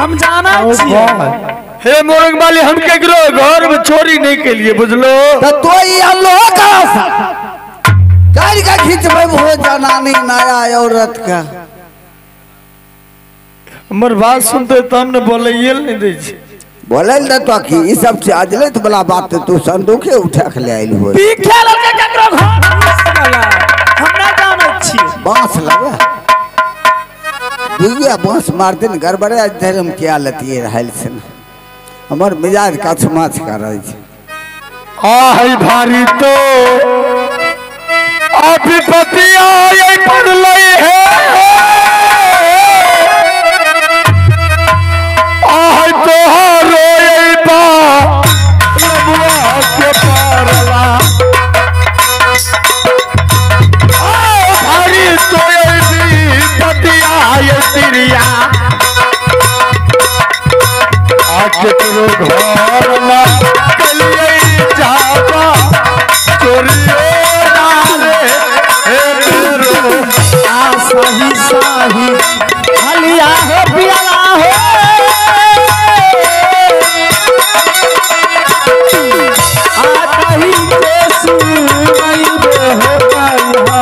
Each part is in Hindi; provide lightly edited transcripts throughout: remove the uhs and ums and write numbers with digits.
हम जाना छिए हे मोरंग वाली हम केकरो घर में चोरी नहीं के लिए बुझलो तो ये लोग का खींचबे हो जाना नहीं नया औरत का हमर बात सुनते तो हमने बोले ये नहीं दे छी बोले न तो की ई सब से आजले तो बला बात तू संदूके उठा के ले आइल हो पीखे लगे केकरो घर हम ना जाना छिए बांस लगा दुइया बांस मार दिन गड़बड़े धर्म के आलतिए रहल से हमर मिजाज का समाज का रहे छे आ है भारी तो विपत्ति आए पड़ले है आ तोहारो बा लबुआ के पारला भारी तो विपत्ति आए तिरिया केकरो घर ना कलिए जाबा चोरियो नारे हे तेरो आ सही सही हलिया हो पियाला हो आ कहीं देसु नहीं हो पाया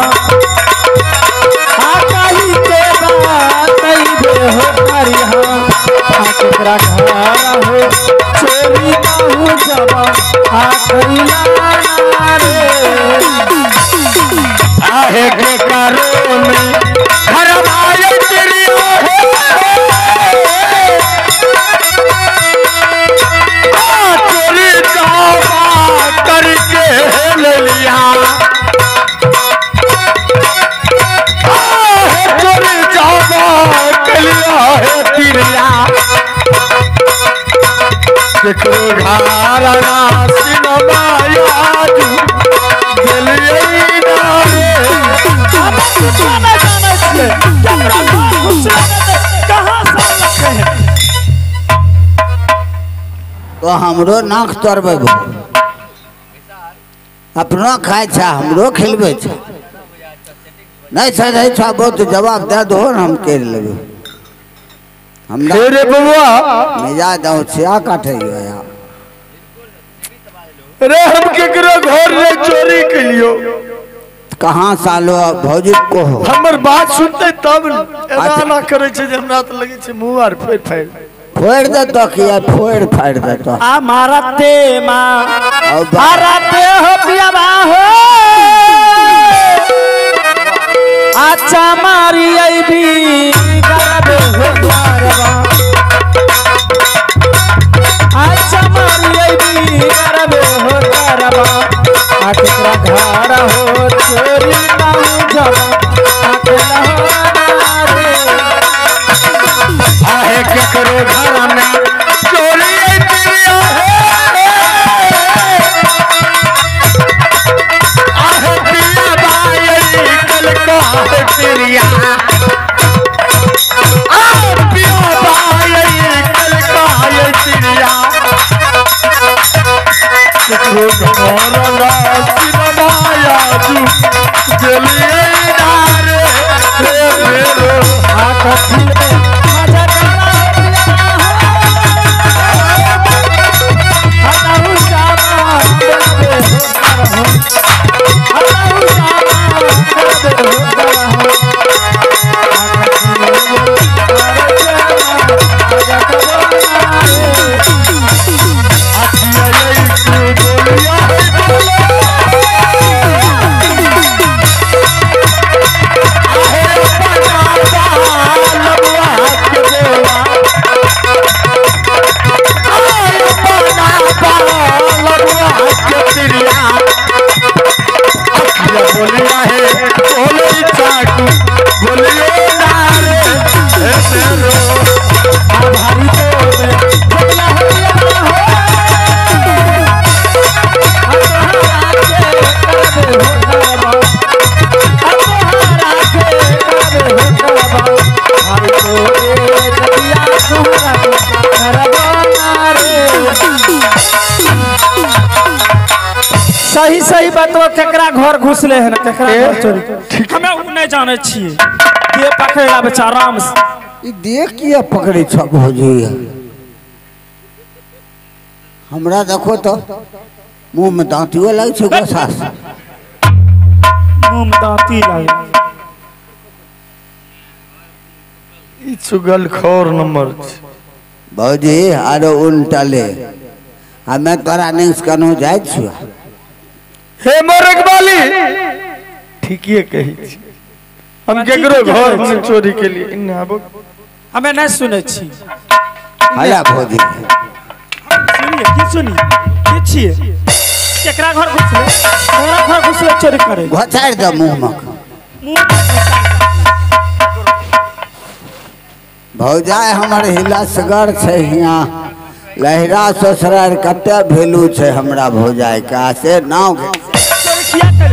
आ कहीं के बात नहीं हो पाया केकरा घर हो चोरी ना हो जावा आ कइला रे आहे के करो में घर आए तेरियो आ चोरी जाबा करके ले लिया चोरी जाबा कलिया है तिरिया केकरो घर ना सिनमाया दिलिए नारे जाना छिए केकरा घर घुसले कहां से लगे है तो हमरो नाक तोड़बे अपना खाए छा हमरो खिलबे छा नहीं सर नहीं छा बहुत जवाब दे दो हम कर लेबे हम रे बबुआ मिजाज दाऊ छिया काटे गया रे हम केकरो घर रे चोरी के लियो कहां सालो भौजी को हो हमर बात सुनते तब एना ना करे छे जे हमरा त लगे छे मुंह आर फोड़ दे तो किया फोड़ फाड़ दे तो आ मारते मां मारते हो पियाबा हो अच्छा मारी आईबी गरबे हो द्वारबा अच्छा मारी आईबी गरबे हो द्वारबा आ केकरा घर हो चोरी ना हो जावा आ केला हो रे आहे केकरो घर में चोरी तिरिया आहे पिया बाई कल का तिरिया आ पिया बाई कल का तिरिया केकरो घर ना सिनमाया दिलिए नारे हे मेरो आ कथी मजा करा हटाऊ जामा दे हो हटाऊ जामा दे हो बोलिया है बोले चाकू बोलिए नारे हे तेरो आ भारी तो में भला हो सही सही बतवा केकरा घर घुसले है ना केकरा घर चोरी हमें उ नहीं जाने छिए के पकड़ेला बेचारा आराम से ई देख किया पकड़े छ भौजी हमरा देखो तो मुंह में दांतियो लगे छ गोसास मुंह में दांती लागे ई चुगल खौर नंबर भौजी आरो उल्टले हमें तोरा नहीं कनो जाय छ हे मोरक वाली ठीकिए कही छी हम केकरो घर में चोरी के लिए इन्ने आबो हमें नहीं सुने छी आया भौजी सुनिए की सुनी के छिए केकरा घर घुसले तोरा घर घुसले चोरी करे घोचार दे मुंह में भौजाई हमर हिलसगर छै हियाँ लहरा ससुरार कते भेलू छै हमरा भौजाई का से नाव चोरी किया कर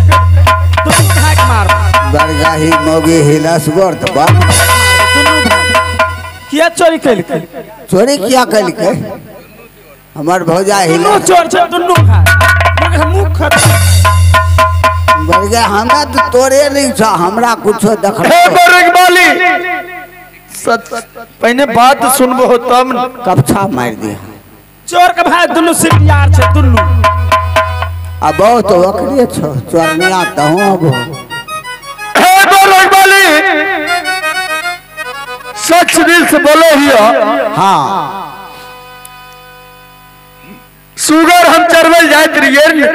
तू भाग मार बरगाही मोगी हिलसगर तो बन दुनू भाग किया चोरी कैलके चोरी किया कैलके हमर भौजाई दुनू हिलस चोर छै दुनू भाग मगर मुंह खत बरगा हमरा तो तोरे नहीं छ हमरा कुछो देख हे मोरक वाली सच पहले बात सुनबो तब न कपछा मार दिया चोर के भाग दुनू सिटियार छै दुनू आ बहुत ओकरे छ चोरनिया तहु अब हे मोरक वाली सच दिल से बोलो हिया हाँ सुगर हम चरवल जात रहिए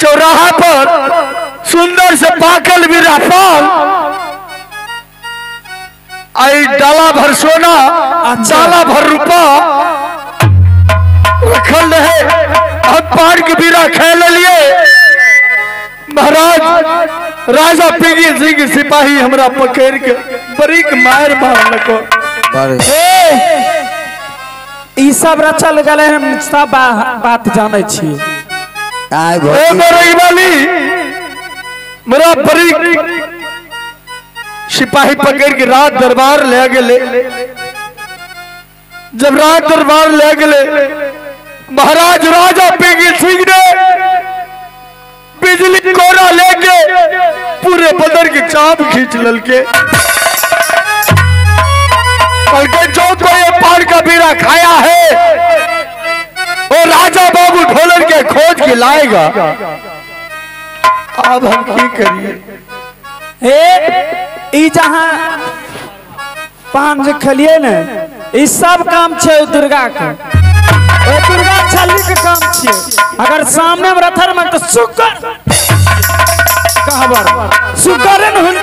चौराहा पर सुंदर से पाकल भी राफाल आई डाला भर सोना डाला भर रुपा रखल रहे हम पान के बीरा खेल लिए महाराज राजा पिंगी सिंह सिपाही हमरा पकड़ के बरीक मार मारलको ई सब रचल गले हम सब बात जाने छी आय ए भौजी मोरई वाली मेरा बरीक सिपाही पकड़ के रात दरबार ले गए जब रात दरबार ले गए महाराज राजा पिंगी सिंह ने बिजली कोरा लेके पूरे बदर की चाप खींच ललके जो तो ये पान का बीरा खाया है और राजा बाबू ढोलर के खोज के लाएगा अब हम की करिए हे ई जहां पान जे खलिए ने ई सब काम छै दुर्गा के ओ दुर्गा छली के काम छिए अगर सामने में रथर में तो शुक्र कहबर शुक्र न होने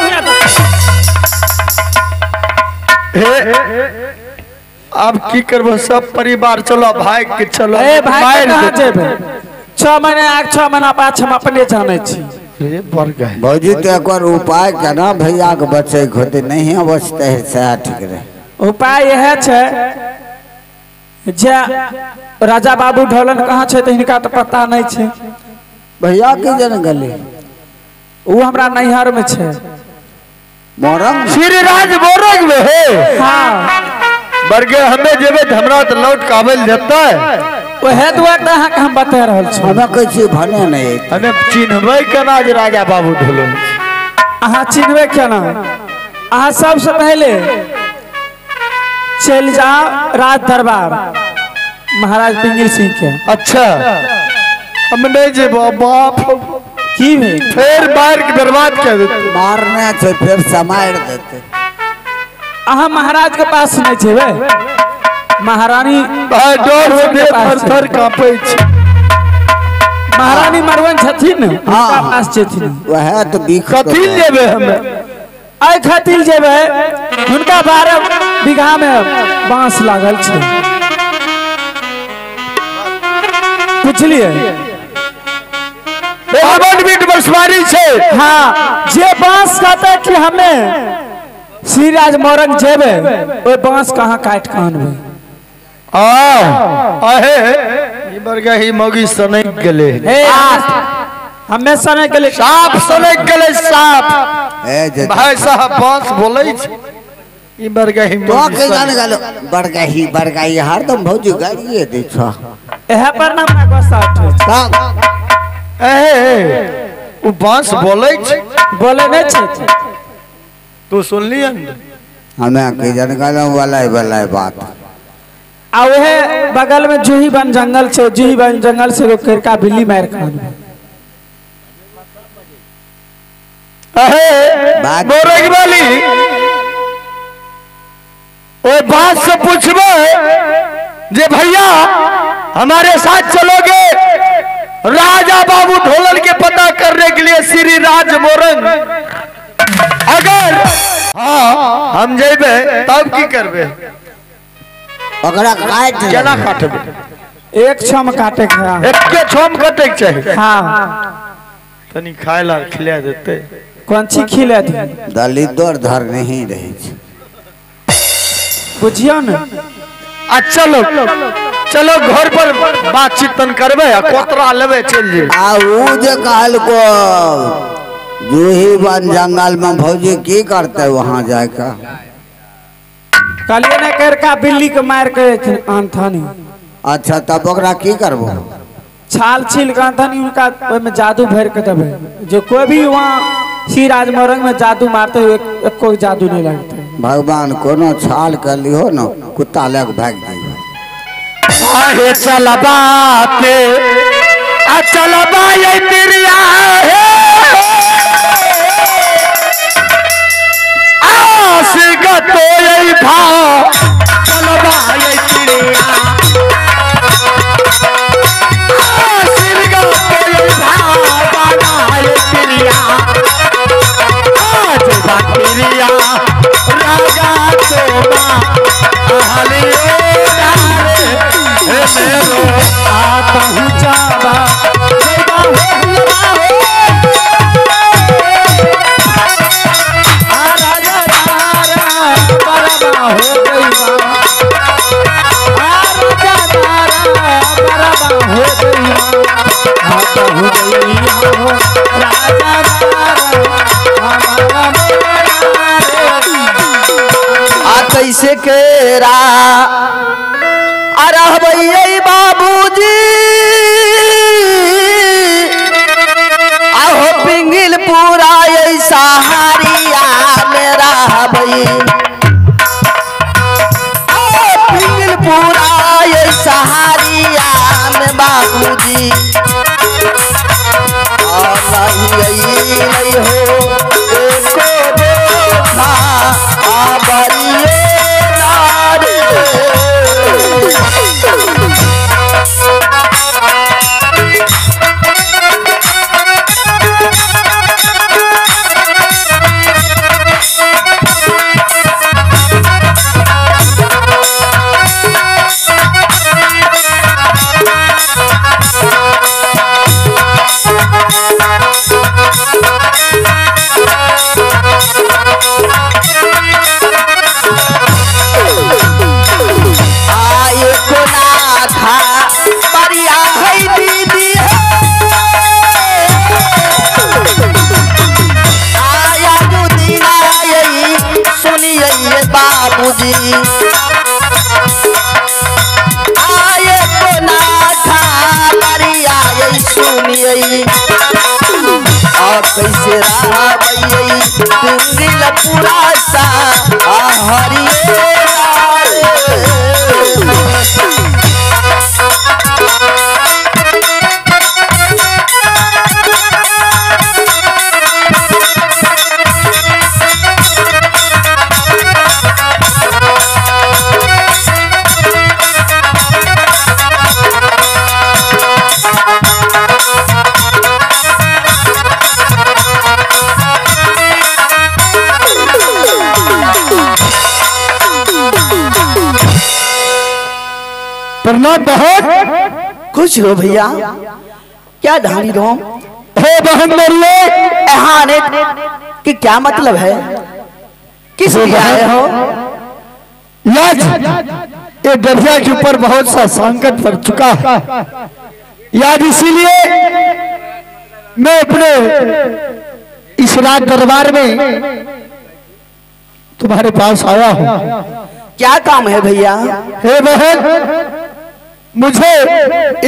अब की करबो सब परिवार चलो भाई के चलो ए भाई कहां जेबे 6 महीना आग 6 महीना पाछ हम अपने जाने छी रे बर गए भौजी तो एक बार उपाय केना भैया के बचे होते नहीं बचते है से ठीक रहे उपाय यह छै जे राजा बाबू ढोलन कहाँ छै त हिनका तो पता नहीं छै भैया के जन गले वो हमरा नैहर में छै मोरंग श्री राज बोरग में है हां बरगे हमें जेबे त हमरा त लौट काबल देता है ओहे दुआर त अहाँ के हम बता रहल छी हमें कहै छी भने नहीं हमें चिन्हबै केना जे राजा बाबू ढोलन अहाँ चिन्हबे केना अहाँ सबसे पहले चल जाओ राज दरबार महाराज पिंगल सिंह के अच्छा हम नहीं जेबो बाप की भेल फिर मार के बर्बाद कर देते मारने से फिर समार देते अहाँ महाराज के पास नहीं जेबे महारानी भाई डर से देह थर कांपै छै महारानी मरवन छथिन उनका पास जेथिन वह तो बीख कथी लेबे हमें आई खातिर जेबे उनका 12 बीघा में बांस लागल छै बुझलिए बावन बीट बसवारी छे हाँ जे बांस कहते कि हमें श्रीराज मोरंग जेबे ओए बांस कहाँ काट के आनबे आहे ई बरगा ही मौगी सनक गेले हे हमें सने के लिए साफ सनक गेले साफ ए जे भाई साहब बांस बोलै छै ई बरगा ही तो मौगी के जान गलो बड़गाही हरदम भौजी गाड़िए दे छ एहे पर ना हमरा गुस्सा उठे छै काम ए उ बांस बोलै छै बोले नहीं छै तू सुनलियन हमें की जनगणों वाला बात आ वह बगल में जूही बन जंगल से वो केरका बिल्ली मार खान बोरेगी वाली वो बात से पूछबे जे भैया हमारे साथ चलोगे राजा बाबू ढोलन के पता करने के लिए श्री राज मोरंग अगर हाँ हम जेबे तब की करबे ओकरा काट केना काटबे एक छम काटे खा एक के छम कटे के चाहिए हाँ तनी खाए ला खिला देते कौन ची खिला दी दलितों धर नहीं रहे बुझियो न आ चलो चलो घर पर बातचीत तन करबे आ कोतरा लेबे चल जेबे आ ऊ जे कहल को जूही बन जंगल में भौजी की करते वहां जाकर कलिए ने केरका बिल्ली के मार के आनथनी अच्छा तब ओकरा की करबो छाल छील के आनथनी उनका में जादू भर के देबे जो कोई भी वहाँ श्री राज मोरंग में जादू मारते हुए कोई जादू नहीं लगता भगवान कोनो छाल कर लियो न कुत्ता लग भाग जाइए आहे चलबाते आ चलबा ये तिरिया हे आशिक तो ये भा चलबा ये तिरिया आशिक तो ये भा बना ये तिरिया आज बातिरिया राजा तोबा हलियो आता हूँ जाबा जैबा हो राजा तारा बरबा हो गईबा राजा तारा बरबा हो गईबा आता हूँ गईया हो राजा तारा आ कैसे केरा अरे भैया बाबूजी आहो पिंगिल पूरा ऐसा हारिया मेरा भई पिंगिल पूरा ऐसा हारिया में बाबूजी नहीं हो बाबूजी आए तो ना था परिया ये सुनिए और कैसे रहा भई पिंगिल पूरा सा हरिये प्रणाम बहुत खुश हो भैया क्या ढानी रहो हे बहन मेरे एहाने कि क्या मतलब है किस लिए आए हो याद ये दरिया के ऊपर बहुत सा संकट पड़ चुका है याद इसीलिए मैं अपने इस रात दरबार में तुम्हारे पास आया हूँ क्या काम है भैया हे बहन मुझे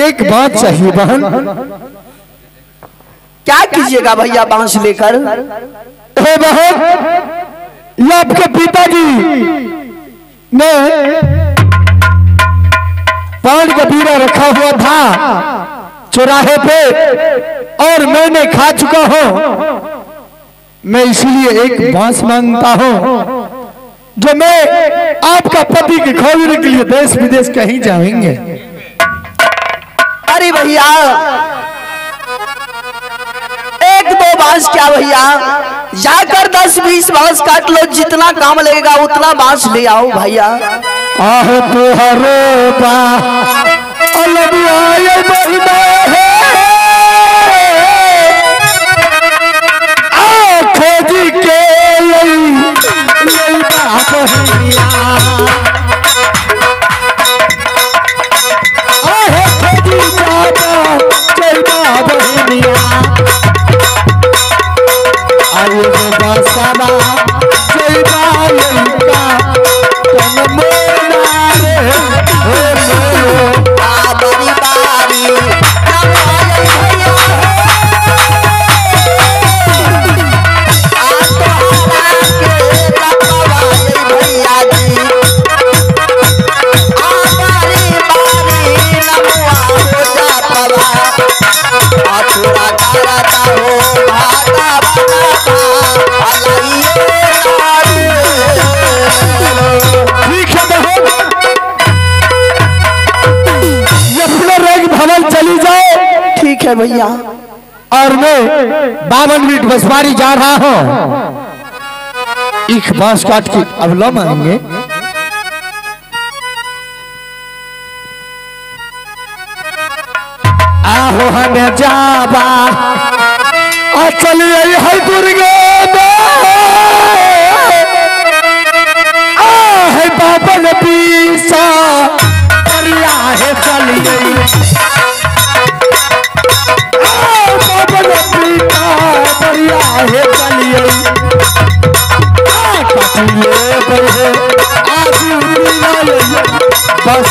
एक बात चाहिए बहन क्या कीजिएगा भैया बांस लेकर हे बहन ये आपके पिताजी ने पान का बीड़ा रखा हुआ था चौराहे पे और मैंने खा चुका हूं। मैं इसलिए एक बांस मांगता हूं जो मैं आपका पति के खोजने के लिए देश विदेश कहीं जाएंगे। अरे भैया एक दो बांस क्या भैया, जाकर 10-20 बांस काट लो, जितना काम लगेगा उतना बांस ले आओ भैया। आह तुहरे बा अलबिया बहिना है आ खोजी के लई बात बहिया आह खोजी जाबा चलबा बहिनिया आये बसबा चलबा लइका तन मोना रे बारी बारी चली जाओ। ठीक है भैया। और मैं 52 मिनट बसवारी जा रहा हूं। एक बांस काट के अब लो मांगेंगे। आहो हमें जाबा चलिए है दुर्गे है बाबन पीसा परिया है चलिए बढ़िया है चलिए बस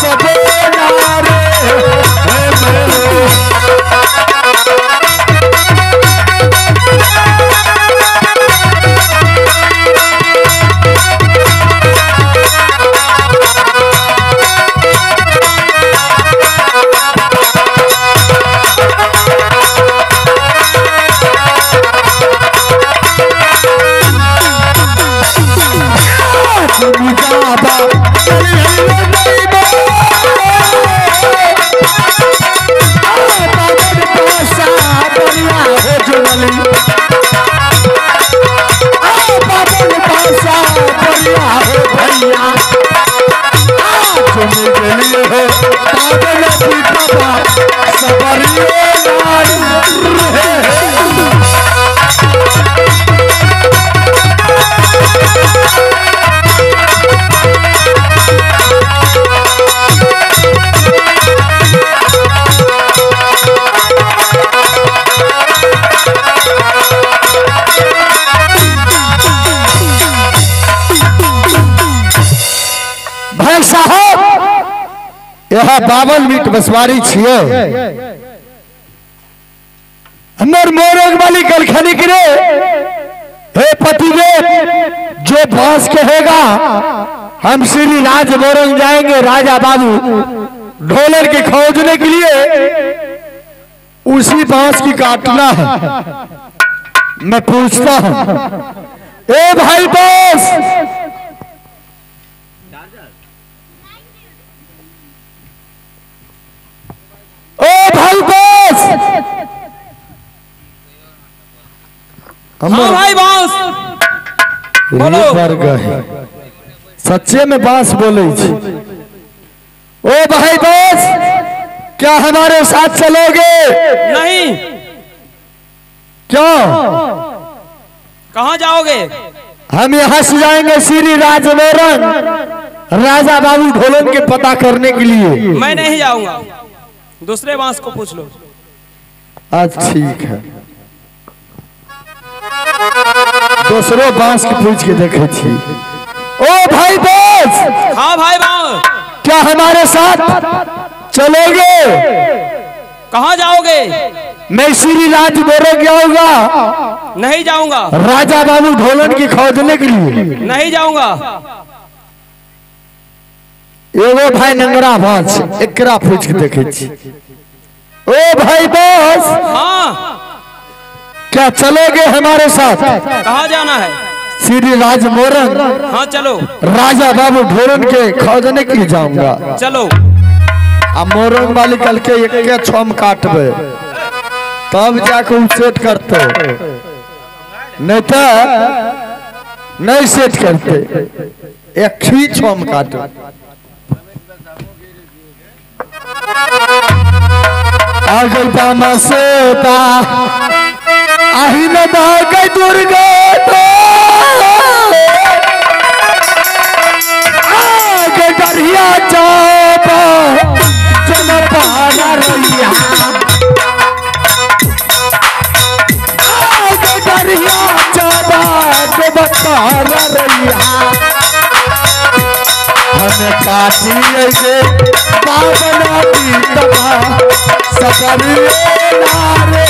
भाई साहब यह 52 मिनट बसवारी छिए हमर मोरग वाली गलखनी करे हे पतिदेव जो बांस कहेगा हम श्री राज मोरंग जाएंगे राजा बाबू ढोलर के खोजने के लिए उसी बांस की काटना है। मैं पूछता हूं ए भाई बांस ओ भाई बांस हाँ भाई बांस बोलो। सच्चे में बांस बोले ओ भाई बांस क्या हमारे साथ चलोगे? नहीं। क्यों? कहाँ जाओगे? हम यहाँ से जाएंगे श्री राज मोरन राजा बाबू ढोलन के पता करने के लिए। मैं नहीं जाऊंगा, दूसरे बांस को पूछ लो। अच्छा ठीक है, दूसरो बांस के पूछ के देखे छी। ओ भाई बांस। हाँ भाई बांस। क्या हमारे साथ चलोगे? कहाँ जाओगे? मैं श्री राज मोरंग जाऊंगा। नहीं जाऊंगा। राजा बाबू ढोलन की खोजने के लिए नहीं जाऊंगा। एगो भाई नंगरा भांस एकरा पूछ के देखे छी। ओ भाई बॉस, हाँ क्या चलोगे हमारे साथ? कहाँ जाना है? श्री राज मोरंग। हाँ चलो। राजा बाबू ढोलन के खोजने के लिए जाऊंगा। चलो। अब मोरंग वाली कल के एक छम काटबे तब जाके सेट करते, नहीं तो नहीं सेट करते। एक ही छम काटो। आगे तमसेता आही न भागे दुर्गा तो आगे डरिया चापा जन पाना रैया आगे डरिया चापा जन पाना रैया हमें काटी ऐसे बाबना पीतमा सफरी नारे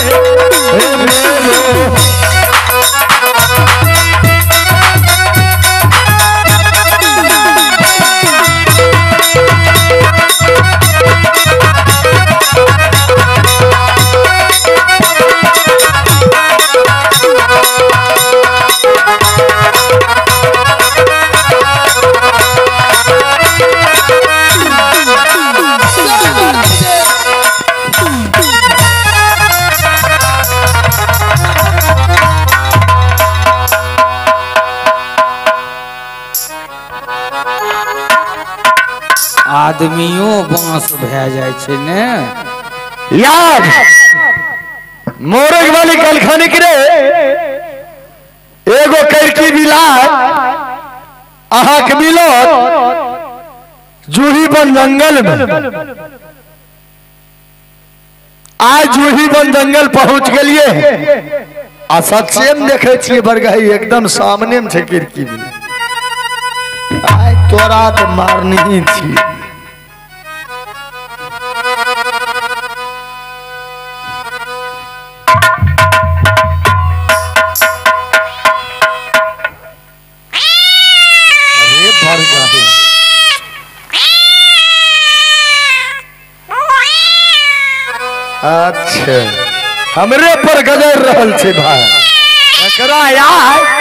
आदमियों बांस भे जाए छे ने यार। मोरग वाली कलखा निकले एगो करकी बिला अहा के मिलो जूही बन जंगल में। आज जूही बन जंगल पहुंच गलिए आ सच्चे में देखे छिए बरगही एकदम सामने में छे करकी बिला। आय तोरा तो मारनी थी। अच्छा हमरे पर गजर रहल छे भाई एकरा यार।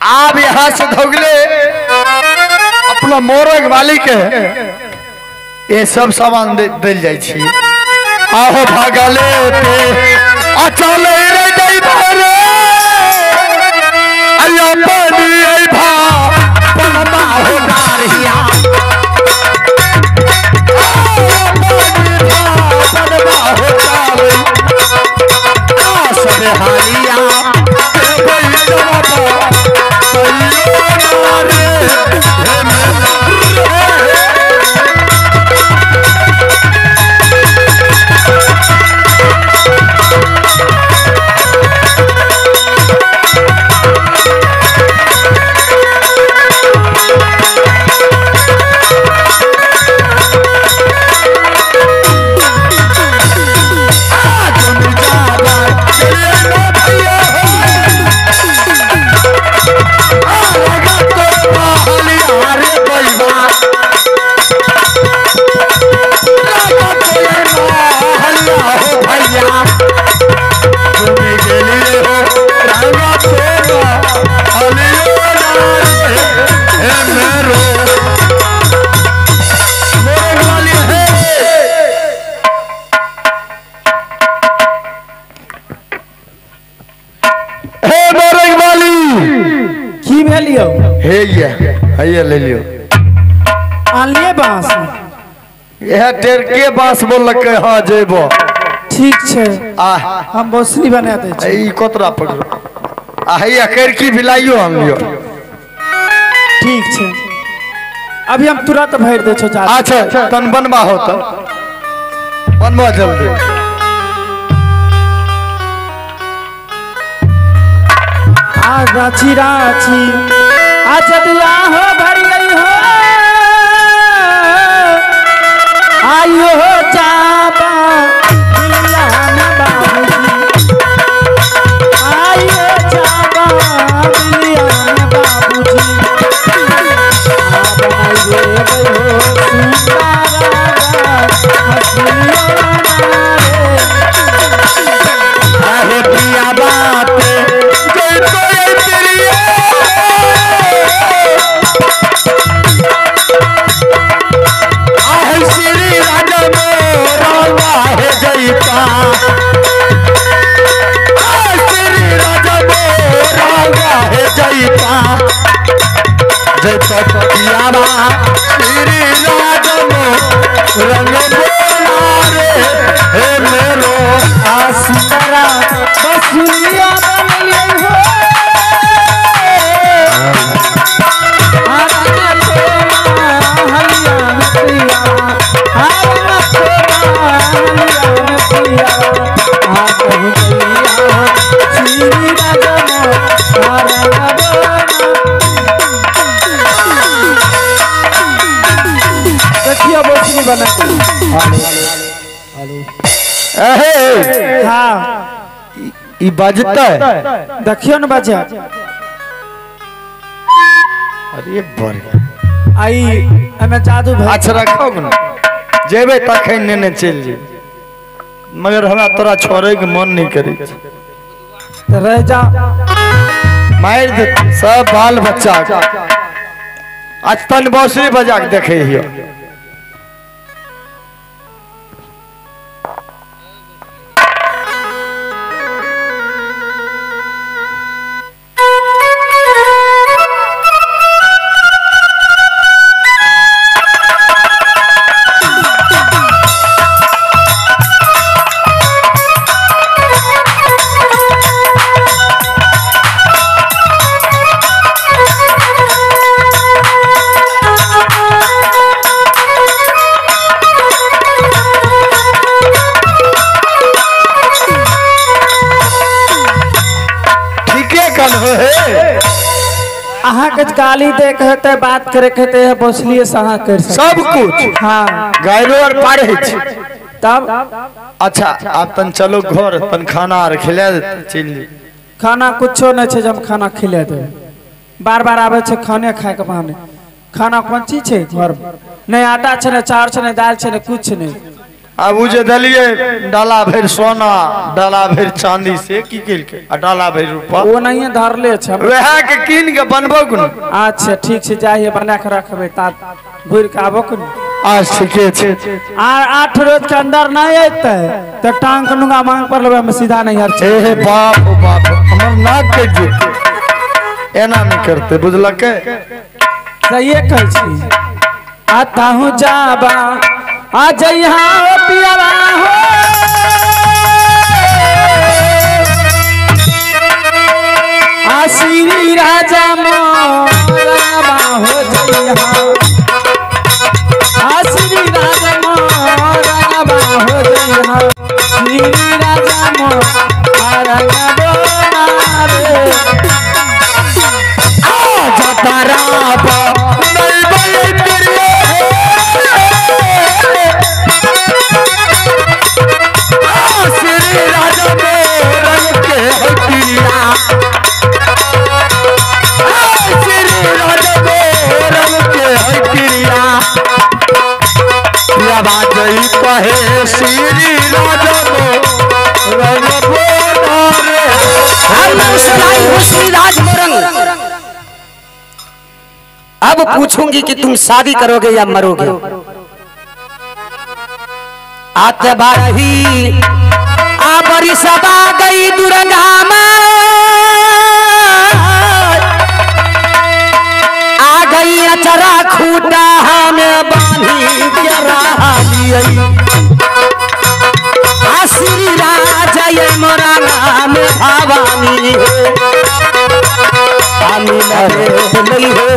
आप यहाँ से धोगले अपना मोरग वाली के ये सब सामान दिल जाय छी। आहो भागले पे अचल रे दई भरे अल्लाह पानी आई भा पनमा हो डारिया पनमा हो डारे आ सब हालिया कोई जवाब हे ले लियो आनलिए बांस यह टेर के बांस बोलक हाँ जेबो ठीक छे आ हम बसली बना दे छे ई कोतरा पकड़ो आ हे करकी बिलाइयो हम लियो ठीक छे अभी हम तुरंत भर दे छो चाचा। अच्छा तन बनवा हो तो बनवा जल्दी। आ राची राची आज दिया हो भरी गई हो आयो हो जाबा दिलिया में बाबूजी आयो जाबा दिलिया में बाबूजी अरे पिया बात श्री राजा मोरा है जयता श्री राजा मोरा है जयता जयता पियावा श्री राजा रंग बोला रे हे मेरो आसरा बसुलिया बलिया हो आरना को हलिया में प्रिया आरना को हलिया में प्रिया आ कहीं गया श्री राजा आरना देखिए बोसनी बना अहे हाँ ई बजता है देखियो न बजा अरे बढ़िया आई हमें जादू भाई अच्छा रखो न जेबे तक ने चल जे मगर हमरा तोरा छोड़े के मन नहीं करे रह जा मार दे सब बाल बच्चा आज तन बांसुरी बजा के देखे हियो अहाँ के गाली दे कहते बात करे कहते है बसलिए सहा कर सब कुछ हाँ गायरो और पार है तब अच्छा आप तन चलो घर तन खाना और खिला चल खाना कुछो नहीं छे जब खाना खिला दे बार बार आवे छे खाने खाए के बहाने खाना कौन चीज छे घर नहीं आटा छे नहीं चाउर छे नहीं दाल छे नहीं कुछ नहीं अब वो जे दलिए डाला भर सोना डाला भर चांदी से की केल के डाला भर रूपा वो नहीं धर ले छे वह के कीन के बनबो गुन अच्छा ठीक से जाइए बना के रखबे ता घुर के आबो कुन आज ठीके छे आ 8 रोज के अंदर नहीं आते तो टांग के नुंगा मांग पर लेबे हम सीधा नहीं हर छे ए बाप ओ बाप हमर नाक के जे एना नहीं करते बुझला के सही कह छी आता हूँ जाबा आ जइहा ओ पियावा हो आ श्री राजा मोरा हो जइहा आ श्री राजा मोरा हो जइहा श्री राजा मोरा बोला रे आ जतारा बा नहीं बले तेरे श्री राजा मोरन के हटिया श्री राजा मोरन के हटिया या बात ही कहे श्री राजा मोरन बोले श्री राज मोरंग अब पूछूंगी कि तुम शादी करोगे या मरोगे आते बारही आ बरी सदा गई दुर्गा आ गई अचरा खूटा हमें बांधी के रहा श्री राजा ये मोरा नाम भवानी है नहीं हो